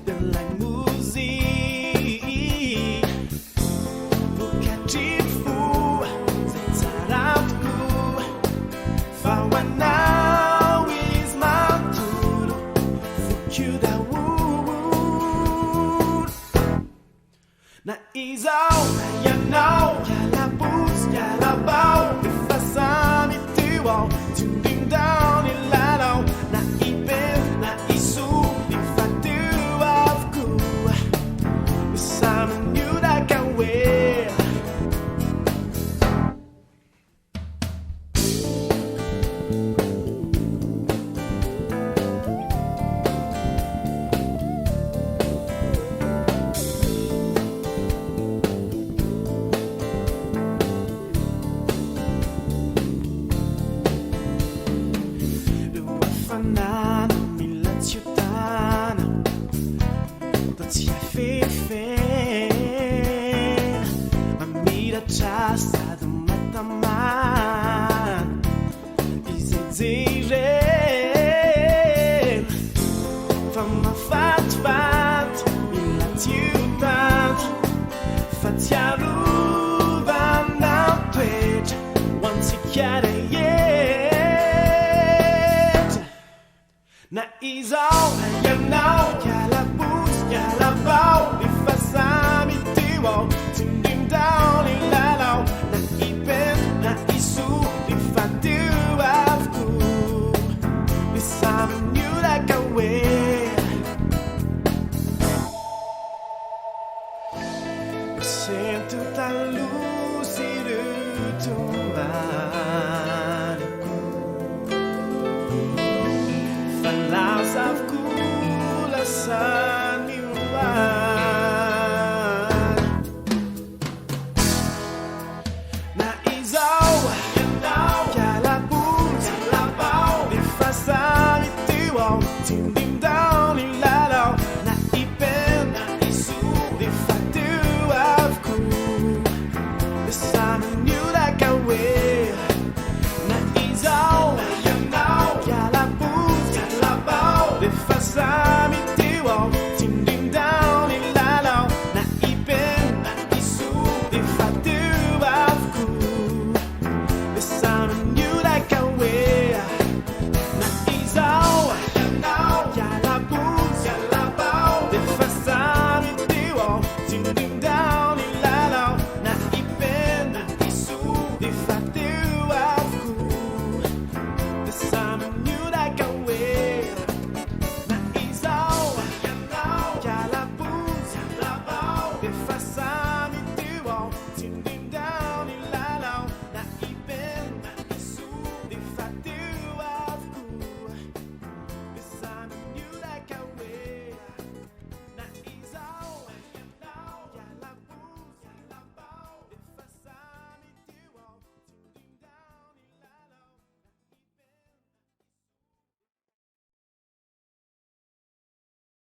della music bukacifu zaizaratku fawana wismaturu fukyudawur na izau na yanau yalabus yalabau ifasami tuau tuning down ilanau na ibef na isu ifatu afku sama Nudacy. Fanana mila ciutana tot si fefen amira chasta do mataman Isik'ireo fama fat mila ciutat fatiaru vanda twitch once you get it. Na izau, na yanau, yalabus, yalabau, ifasami tuau, tuning down ilanau, na ipen, na isu, ifatu afku, bisama Nudacy. Sento talusiru tumanku. Falas avku lasai